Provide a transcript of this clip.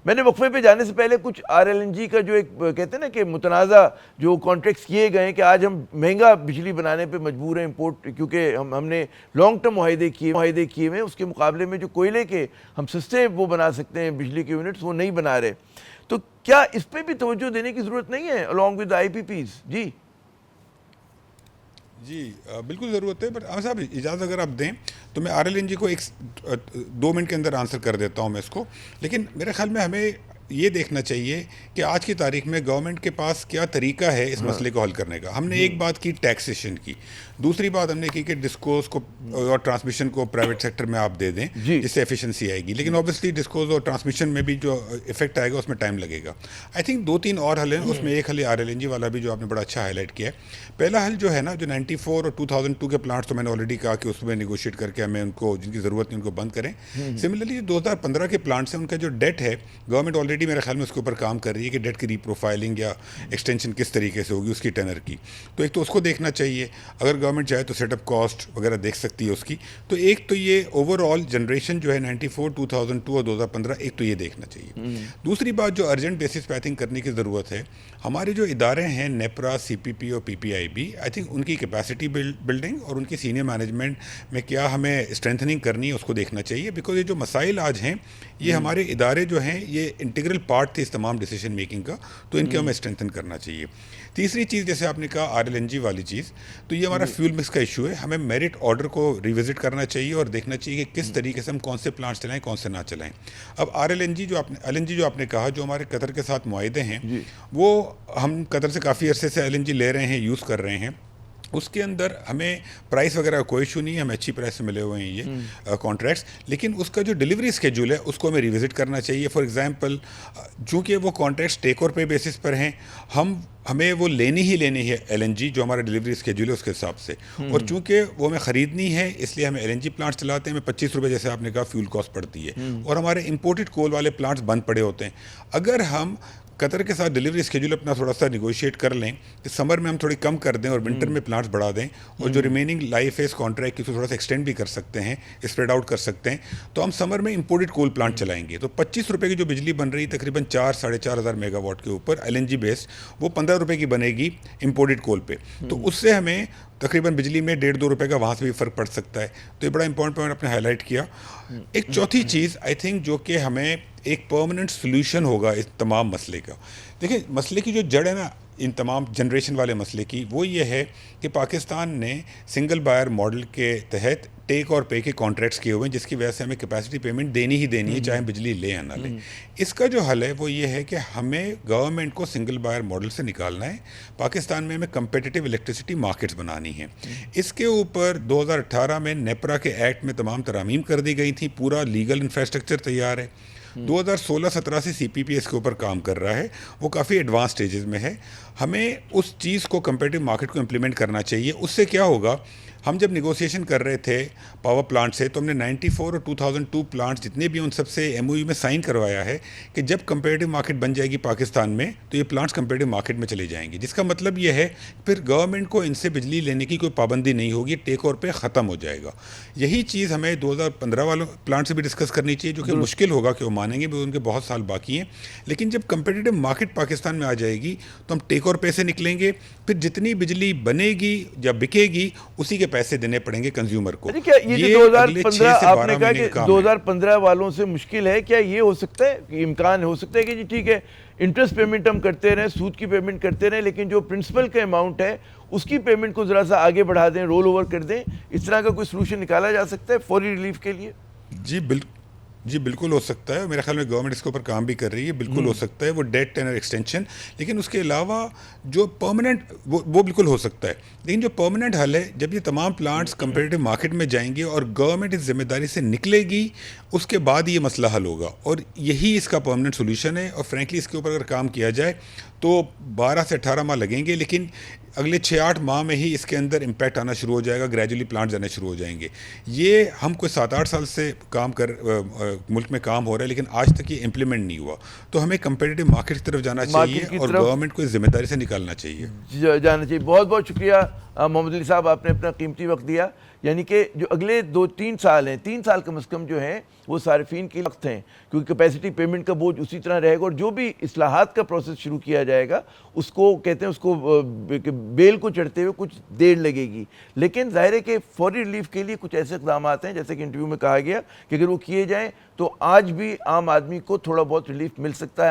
میں نے وقفے پہ جانے سے پہلے کچھ RLNG کا جو ایک کہتے ہیں نا کہ متنازع جو کانٹریکٹس کیے گئے ہیں کہ آج ہم مہنگا بجلی بنانے پہ مجبور ہیں امپورٹ، کیونکہ ہم نے لانگ ٹرم معاہدے کیے ہوئے، اس کے مقابلے میں جو کوئلے کے ہم سستے وہ بنا سکتے ہیں بجلی کے یونٹس وہ نہیں بنا رہے. تو کیا اس پہ بھی توجہ دینے کی ضرورت نہیں ہے along with IPPs؟ جی بالکل ضرورت ہے. بٹ صاحب اجازت اگر آپ دیں تو میں RLNG کو ایک 2 منٹ کے اندر آنسر کر دیتا ہوں میں اس کو. لیکن میرے خیال میں ہمیں یہ دیکھنا چاہیے کہ آج کی تاریخ میں گورنمنٹ کے پاس کیا طریقہ ہے اس مسئلے کو حل کرنے کا. ہم نے ایک بات کی ٹیکسیشن کی، دوسری بات ہم نے کی کہ ڈسکوز کو اور ٹرانسمیشن کو پرائیویٹ سیکٹر میں آپ دے دیں جس سے ایفیشنسی آئے گی. لیکن اوبیسلی ڈسکوز اور ٹرانسمیشن میں بھی جو افیکٹ آئے گا اس میں ٹائم لگے گا. آئی تھنک 2-3 اور حل ہیں. اس میں ایک حل RLNG والا بھی جو آپ نے بڑا اچھا ہائی لائٹ کیا ہے. پہلا حل جو ہے نا، جو 94 اور 2002 کے پلانٹس تو میں نے آلریڈی کہا کہ اس میں نیگوشیٹ کر کے ہمیں ان کو جن کی ضرورت نہیں ان کو بند کریں. سملرلی 2015 کے پلانٹس ہیں ان کا جو ڈیٹ ہے، گورنمنٹ آلریڈی میرے خیال میں اس کے اوپر کام کر رہی ہے کہ ڈیٹ کی ری پروفائلنگ یا ایکسٹینشن کس طریقے سے ہوگی اس کی ٹینر کی. تو ایک تو اس کو دیکھنا چاہیے. اگر گورنمنٹ چاہے تو سیٹ اپ کاسٹ وغیرہ دیکھ سکتی ہے اس کی. تو ایک تو یہ اوور آل جنریشن جو ہے 94 2002 اور 2015 ایک تو یہ دیکھنا چاہیے. دوسری بات جو ارجنٹ بیسس پہ آئی تھنک کرنے کی ضرورت ہے، ہمارے جو ادارے ہیں نیپرا، CPP اور PPIB، آئی تھنک ان کی کیپیسٹی بلڈنگ اور ان کی سینئر مینجمنٹ میں کیا ہمیں اسٹرینتھننگ کرنی ہے اس کو دیکھنا چاہیے. بیکاز یہ جو مسائل آج ہیں یہ ہمارے ادارے جو ہیں یہ انٹیگرل پارٹ تھے اس تمام ڈیسیجن میکنگ کا، تو ان کے ہمیں اسٹرینتھن کرنا چاہیے. تیسری چیز جیسے آپ نے کہا RLNG والی چیز، تو یہ ہمارا فیول مکس کا ایشو ہے. ہمیں میرٹ آرڈر کو ریوزٹ کرنا چاہیے اور دیکھنا چاہیے کہ کس طریقے سے ہم کون سے پلانٹس چلائیں کون سے نہ چلائیں. اب LNG جو آپ نے کہا جو ہمارے قطر کے ساتھ معاہدے ہیں وہ ہم قطر سے کافی عرصے سے LNG لے رہے ہیں، یوز کر رہے ہیں. اس کے اندر ہمیں پرائس وغیرہ کا کوئی ایشو نہیں ہے، ہمیں اچھی پرائس سے ملے ہوئے ہیں یہ کانٹریکٹس. لیکن اس کا جو ڈیلیوری اسکیجول ہے اس کو ہمیں ریوزٹ کرنا چاہیے. فار ایگزامپل چونکہ وہ کانٹریکٹس ٹیک اور پے بیسس پر ہیں، ہمیں وہ لینی ہے LNG جو ہمارا ڈیلیوری اسکیجول ہے اس کے حساب سے. اور چونکہ وہ ہمیں خریدنی ہے اس لیے ہمیں LNG پلانٹس چلاتے ہیں. ہمیں 25 روپے جیسے آپ نے کہا فیول کاسٹ پڑتی ہے. اور ہمارے امپورٹڈ کول والے پلانٹس بند پڑے ہوتے ہیں. اگر ہم قطر کے ساتھ ڈیلیوری اسکیجول اپنا تھوڑا سا نیگوشیٹ کر لیں کہ سمر میں ہم تھوڑی کم کر دیں اور ونٹر میں پلانٹس بڑھا دیں، اور جو ریمیننگ لائف ہے اس کانٹریکٹ کی اس کو تھوڑا سا ایکسٹینڈ بھی کر سکتے ہیں، اسپریڈ آؤٹ کر سکتے ہیں، تو ہم سمر میں امپورٹڈ کول پلانٹ چلائیں گے. تو 25 روپے کی جو بجلی بن رہی تقریباً 4-4.5 ہزار میگا واٹ کے اوپر LNG بیس، وہ 15 روپے کی بنے گی امپورٹڈ کول پہ. تو اس سے ہمیں تقریباً بجلی میں 1.5-2 روپے کا وہاں سے بھی فرق پڑ سکتا ہے. تو یہ بڑا امپورٹنٹ پوائنٹ آپ نے ہائی لائٹ کیا. ایک چوتھی چیز آئی تھنک جو کہ ہمیں ایک پرماننٹ سولوشن ہوگا اس تمام مسئلے کا. دیکھیں مسئلے کی جو جڑ ہے نا ان تمام جنریشن والے مسئلے کی، وہ یہ ہے کہ پاکستان نے سنگل بائر ماڈل کے تحت ٹیک اور پے کے کانٹریکٹس کیے ہوئے ہیں، جس کی وجہ سے ہمیں کیپیسٹی پیمنٹ دینی ہی دینی ہے چاہے بجلی لیں یا نہ لیں. اس کا جو حل ہے وہ یہ ہے کہ ہمیں گورنمنٹ کو سنگل بائر ماڈل سے نکالنا ہے. پاکستان میں ہمیں کمپیٹیٹیو الیکٹریسٹی مارکیٹس بنانی ہیں. اس کے اوپر 2018 میں نیپرا کے ایکٹ میں تمام ترامیم کر دی گئی تھیں. پورا لیگل انفراسٹرکچر تیار ہے. 2016-17 سے CPP اس کے اوپر کام کر رہا ہے. وہ کافی ایڈوانس سٹیجز میں ہے. ہمیں اس چیز کو کمپیٹیو مارکیٹ کو امپلیمنٹ کرنا چاہیے. اس سے کیا ہوگا، ہم جب نیگوسیشن کر رہے تھے پاور پلانٹ سے تو ہم نے 94 اور 2002 پلانٹس جتنے بھی ان سب سے MOU میں سائن کروایا ہے کہ جب کمپیٹیو مارکیٹ بن جائے گی پاکستان میں تو یہ پلانٹس کمپیٹیو مارکیٹ میں چلے جائیں گے. جس کا مطلب یہ ہے پھر گورنمنٹ کو ان سے بجلی لینے کی کوئی پابندی نہیں ہوگی، ٹیک اور پے ختم ہو جائے گا. یہی چیز ہمیں 2015 والوں پلانٹ سے بھی ڈسکس کرنی چاہیے، جو کہ مشکل ہوگا کہ وہ مانیں گے، ان کے بہت سال باقی ہیں. لیکن جب کمپیٹیو مارکیٹ پاکستان میں آ جائے گی تو ہم ٹیک اور پے سے نکلیں گے. پھر جتنی بجلی بنے گی یا بکے گی اسی کے پیسے دینے پڑیں گے کنزیومر کو. یہ 2015 آپ نے کہا کہ 2015 والوں سے مشکل ہے، کیا یہ ہو سکتا ہے کہ امکان ہو سکتا ہے کہ جی ٹھیک ہے انٹرسٹ پیمنٹ ہم کرتے رہیں، سود کی پیمنٹ کرتے رہیں، لیکن جو پرنسپل کا اماؤنٹ ہے اس کی پیمنٹ کو ذرا سا آگے بڑھا دیں، رول اوور کر دیں؟ اس طرح کا کوئی سلوشن نکالا جا سکتا ہے فوری ریلیف کے لیے؟ جی بالکل ہو سکتا ہے. میرے خیال میں گورنمنٹ اس کے اوپر کام بھی کر رہی ہے. بالکل ہو سکتا ہے وہ ڈیٹ ٹینر ایکسٹینشن. لیکن اس کے علاوہ جو پرماننٹ وہ بالکل ہو سکتا ہے. لیکن جو پرماننٹ حل ہے، جب یہ تمام پلانٹس کمپیٹیو مارکیٹ میں جائیں گے اور گورنمنٹ اس ذمہ داری سے نکلے گی، اس کے بعد یہ مسئلہ حل ہوگا. اور یہی اس کا پرماننٹ سولوشن ہے. اور فرینکلی اس کے اوپر اگر کام کیا جائے تو 12 سے 18 ماہ لگیں گے، لیکن اگلے 6-8 ماہ میں ہی اس کے اندر امپیکٹ آنا شروع ہو جائے گا. گریجولی پلانٹ جانے شروع ہو جائیں گے. یہ ہم کوئی 7-8 سال سے ملک میں کام ہو رہا ہے، لیکن آج تک یہ امپلیمنٹ نہیں ہوا. تو ہمیں کمپیٹیو مارکیٹ کی طرف جانا چاہیے اور گورنمنٹ کو اس ذمہ داری سے نکالنا چاہیے. بہت بہت شکریہ محمد علی صاحب، آپ نے اپنا قیمتی وقت دیا. یعنی کہ جو اگلے 2-3 سال ہیں، 3 سال کم از کم جو ہیں وہ صارفین کے وقت ہیں، کیونکہ کیپیسٹی پیمنٹ کا بوجھ اسی طرح رہے گا، اور جو بھی اصلاحات کا پروسیس شروع کیا جائے گا اس کو کہتے ہیں اس کو بیل کو چڑھتے ہوئے کچھ دیر لگے گی، لیکن ظاہر ہے کہ فوری ریلیف کے لیے کچھ ایسے اقدامات ہیں جیسے کہ انٹرویو میں کہا گیا کہ اگر وہ کیے جائیں تو آج بھی عام آدمی کو تھوڑا بہت ریلیف مل سکتا ہے.